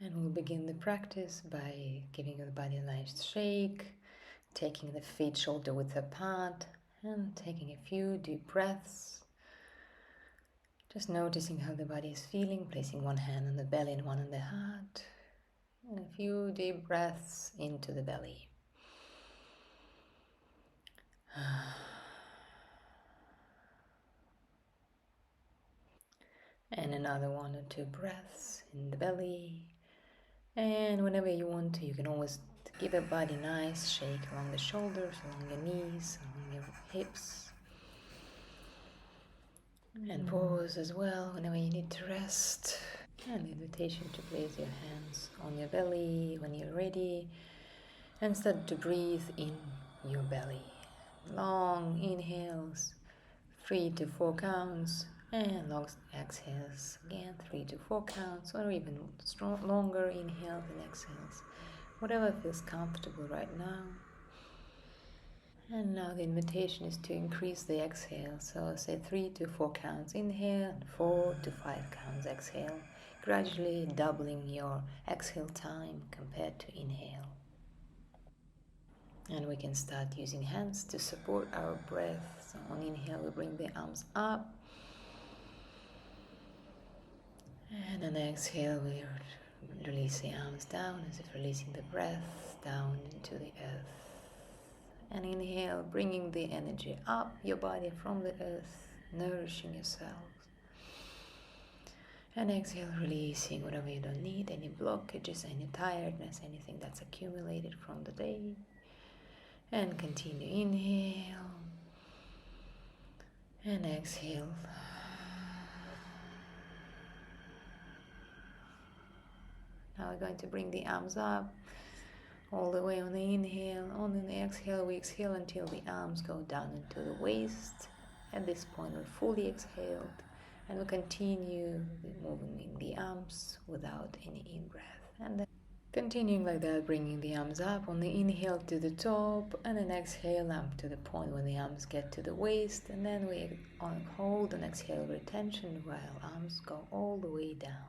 And we'll begin the practice by giving the body a nice shake, taking the feet shoulder width apart, and taking a few deep breaths. Just noticing how the body is feeling, placing one hand on the belly and one on the heart, and a few deep breaths into the belly. And another 1 or 2 breaths in the belly. And whenever you want to, you can always give the body a nice shake along the shoulders, along your knees, along your hips. And pause as well whenever you need to rest. And the invitation to place your hands on your belly when you're ready. And start to breathe in your belly. Long inhales, 3 to 4 counts. And long exhales, again 3 to 4 counts, or even longer inhales and exhales. Whatever feels comfortable right now. And now the invitation is to increase the exhale. So say 3 to 4 counts inhale and 4 to 5 counts exhale. Gradually doubling your exhale time compared to inhale. And we can start using hands to support our breath. So on inhale we bring the arms up. And on exhale we release the arms down as if releasing the breath down into the earth. And inhale, bringing the energy up your body from the earth, nourishing yourself. And exhale, releasing whatever you don't need, any blockages, any tiredness, anything that's accumulated from the day. And continue, inhale. And exhale. Now we're going to bring the arms up all the way on the inhale. On the exhale, we exhale until the arms go down into the waist. At this point, we're fully exhaled. And we'll continue moving the arms without any in-breath. And then continuing like that, bringing the arms up on the inhale to the top, and then exhale up to the point where the arms get to the waist. And then we hold and exhale retention while arms go all the way down.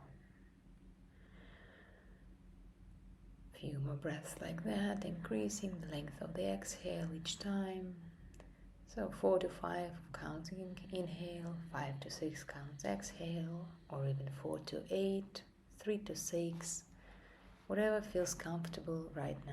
Few more breaths like that, increasing the length of the exhale each time. So 4 to 5 counts inhale, 5 to 6 counts exhale, or even 4 to 8, 3 to 6, whatever feels comfortable right now.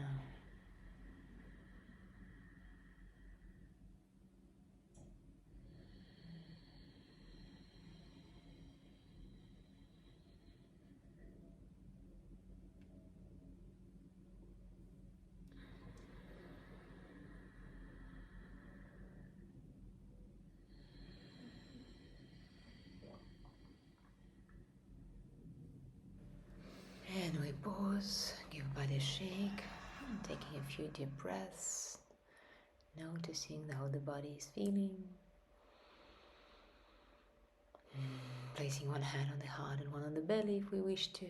And we pause, give body a shake, taking a few deep breaths, noticing how the body is feeling. Placing one hand on the heart and one on the belly if we wish to.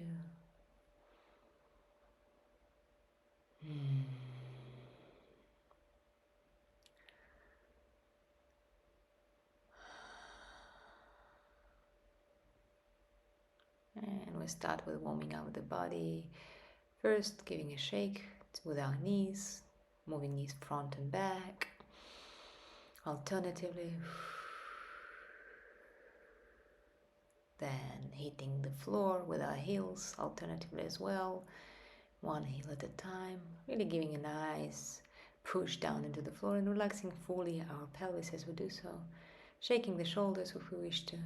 And we start with warming up the body. First, giving a shake with our knees, moving knees front and back. Alternatively, then hitting the floor with our heels, alternatively as well. One heel at a time, really giving a nice push down into the floor and relaxing fully our pelvis as we do so. Shaking the shoulders if we wish to.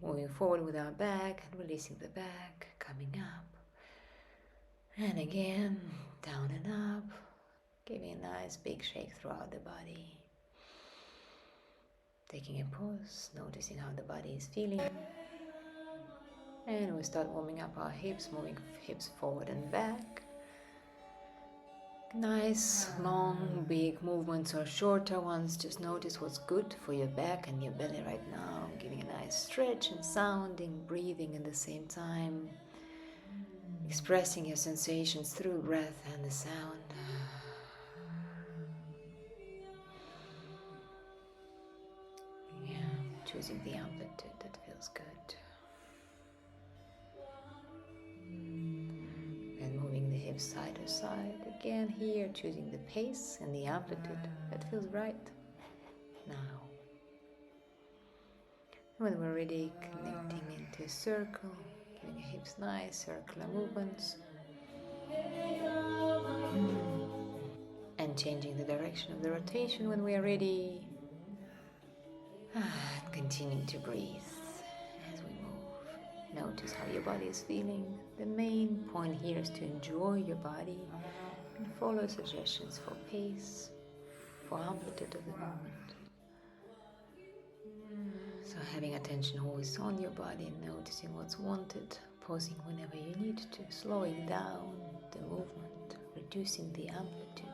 Moving forward with our back and releasing the back, coming up. And again, down and up, giving a nice big shake throughout the body. Taking a pause, noticing how the body is feeling. And we start warming up our hips, moving hips forward and back. Nice, long, big movements or shorter ones. Just notice what's good for your back and your belly right now. Giving a nice stretch and sounding, breathing at the same time. Expressing your sensations through breath and the sound. Yeah, choosing the amplitude that feels good. side to side. Again here, choosing the pace and the amplitude that feels right now. When we're ready, connecting into a circle, giving the hips nice circular movements. And changing the direction of the rotation when we are ready. And continuing to breathe as we move. Notice how your body is feeling. The main point here is to enjoy your body and follow suggestions for pace, for amplitude of the movement. So having attention always on your body and noticing what's wanted, pausing whenever you need to, slowing down the movement, reducing the amplitude.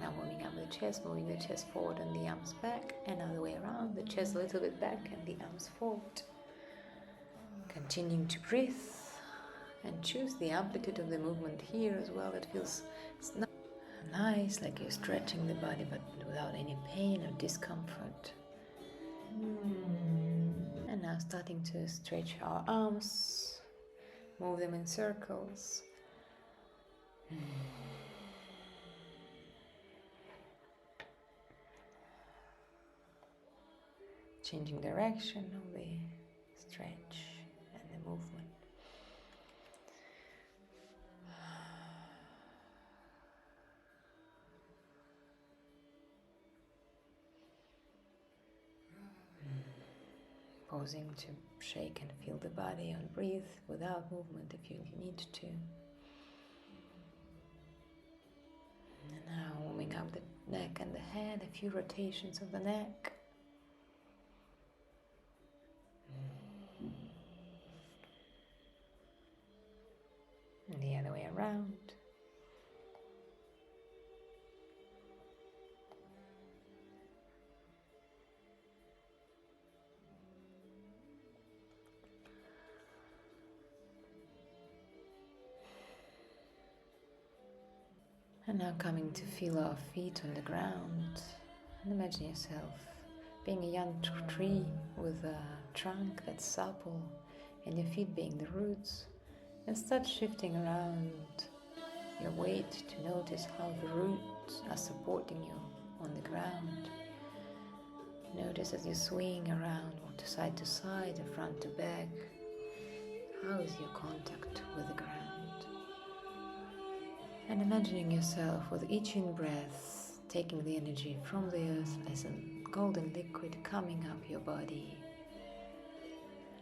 Now warming up the chest, moving the chest forward and the arms back, and other way around, the chest a little bit back and the arms forward. Continuing to breathe and choose the amplitude of the movement here as well. It feels nice, like you're stretching the body but without any pain or discomfort. And now starting to stretch our arms, move them in circles. Changing direction of the stretch and the movement. Pausing to shake and feel the body and breathe without movement if you need to. And now warming up the neck and the head, a few rotations of the neck. And the other way around. And now coming to feel our feet on the ground. And imagine yourself being a young tree with a trunk that's supple and your feet being the roots. And start shifting around your weight to notice how the roots are supporting you on the ground. Notice as you swing around to side, and front to back, how is your contact with the ground? And imagining yourself with each in-breath, taking the energy from the earth as a golden liquid coming up your body.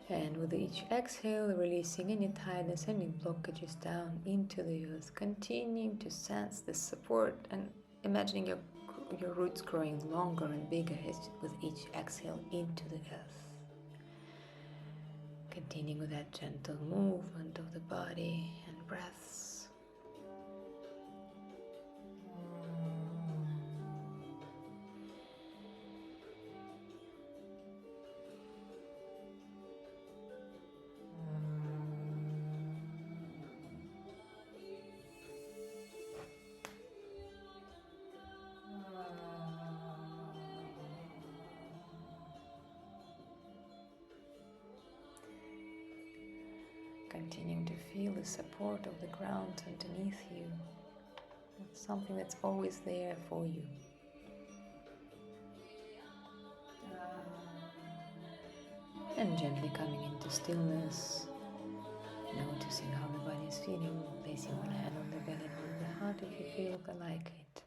And with each exhale, releasing any tiredness, any blockages down into the earth, continuing to sense the support and imagining your roots growing longer and bigger with each exhale into the earth. Continuing with that gentle movement of the body and breaths. Continuing to feel the support of the ground underneath you. It's something that's always there for you. And gently coming into stillness, noticing how the body is feeling, placing one hand on the belly and on the heart if you feel like it.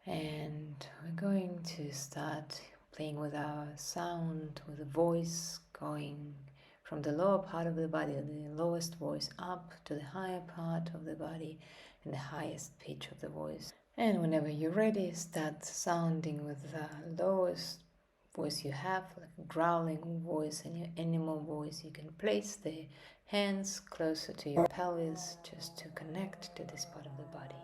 And we're going to start playing with our sound, with the voice going from the lower part of the body, the lowest voice, up to the higher part of the body and the highest pitch of the voice. And whenever you're ready, start sounding with the lowest voice you have, like a growling voice and your animal voice. You can place the hands closer to your pelvis just to connect to this part of the body.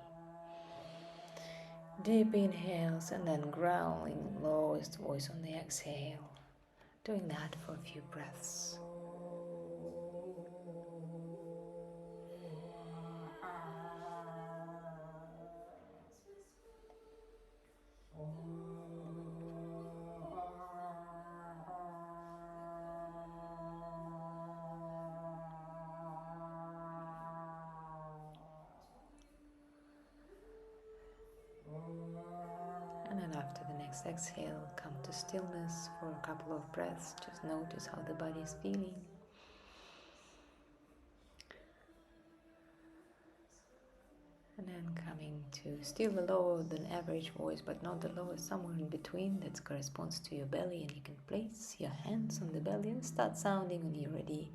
Deep inhales and then growling lowest voice on the exhale. Doing that for a few breaths. And after the next exhale, come to stillness for a couple of breaths. Just notice how the body is feeling. And then coming to still a lower than average voice, but not the lowest, somewhere in between that corresponds to your belly. And you can place your hands on the belly and start sounding when you're ready.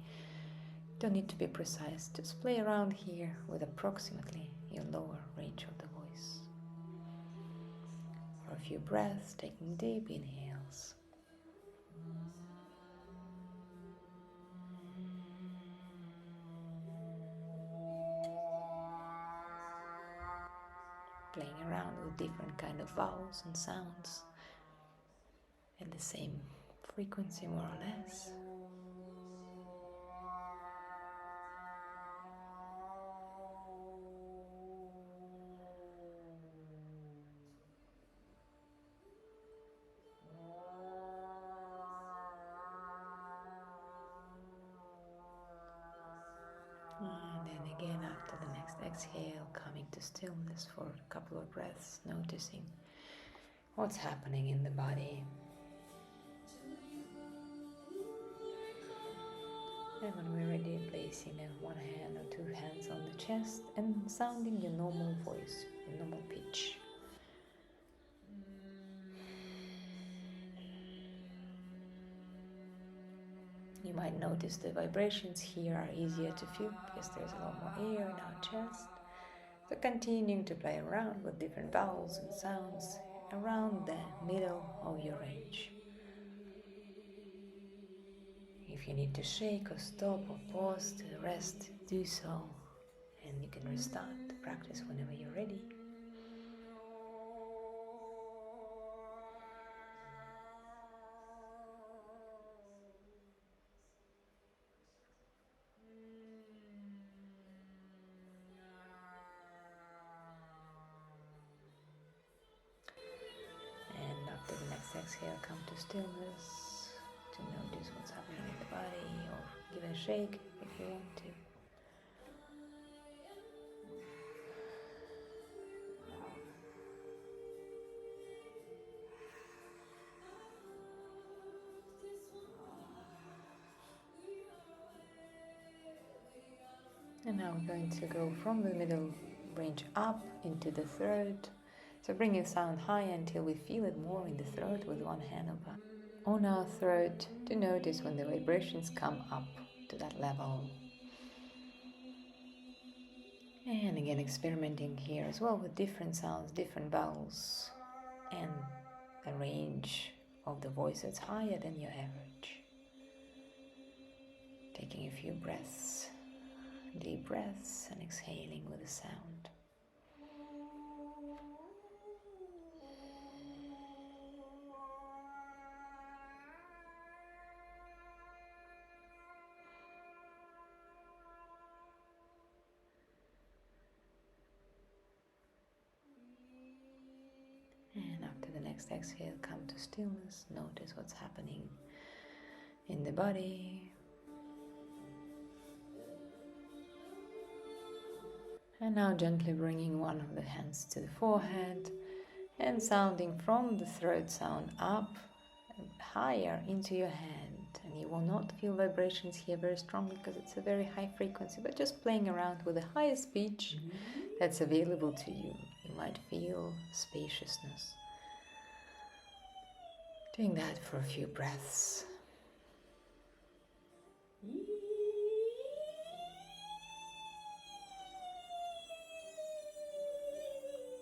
Don't need to be precise, just play around here with approximately your lower range of the voice. For a few breaths, taking deep inhales. Playing around with different kind of vowels and sounds at the same frequency, more or less. And then again, after the next exhale, coming to stillness for a couple of breaths, noticing what's happening in the body. And when we're ready, placing one hand or two hands on the chest and sounding your normal voice, your normal pitch. You might notice the vibrations here are easier to feel because there's a lot more air in our chest. So continuing to play around with different vowels and sounds around the middle of your range. If you need to shake or stop or pause to rest, do so. And you can restart the practice whenever you're ready. And after the next exhale, come to stillness to notice what's happening in the body, or give it a shake if you want to. And now we're going to go from the middle range up into the throat. So bring your sound high until we feel it more in the throat with one hand on our throat to notice when the vibrations come up to that level. And again, experimenting here as well with different sounds, different vowels, and a range of the voice that's higher than your average. Taking a few breaths, deep breaths, and exhaling with a sound. And after the next exhale, come to stillness. Notice what's happening in the body. And now gently bringing one of the hands to the forehead and sounding from the throat sound up and higher into your hand. And you will not feel vibrations here very strongly because it's a very high frequency, but just playing around with the highest pitch that's available to you. You might feel spaciousness. Doing that for a few breaths.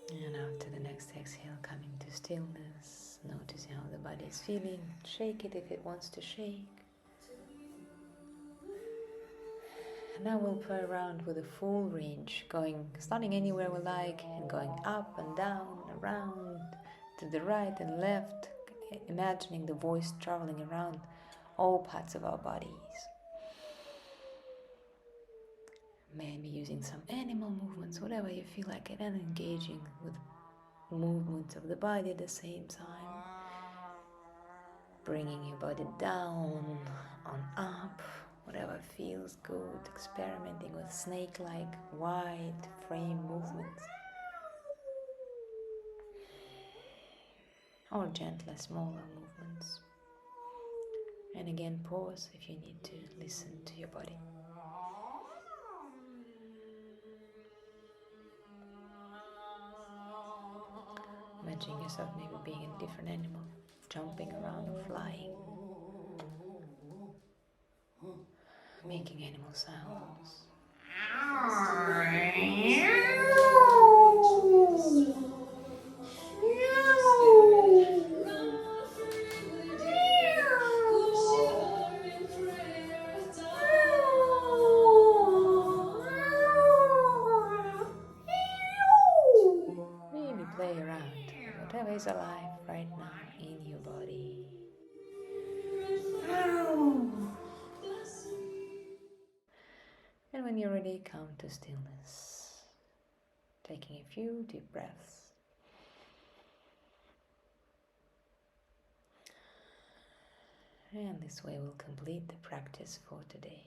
And after the next exhale, coming to stillness, noticing how the body is feeling. Shake it if it wants to shake. And now we'll play around with a full range, starting anywhere we like and going up and down, around, to the right and left, imagining the voice traveling around all parts of our bodies. Maybe using some animal movements, whatever you feel like it, and engaging with movements of the body at the same time. Bringing your body down, on up, whatever feels good, experimenting with snake-like wide frame movements. or gentler, smaller movements. And again, pause if you need to listen to your body. Imagine yourself maybe being a different animal, jumping around or flying, making animal sounds. Maybe play around with whatever is alive right now in your body. And when you're ready, come to stillness, taking a few deep breaths. And this way we'll complete the practice for today.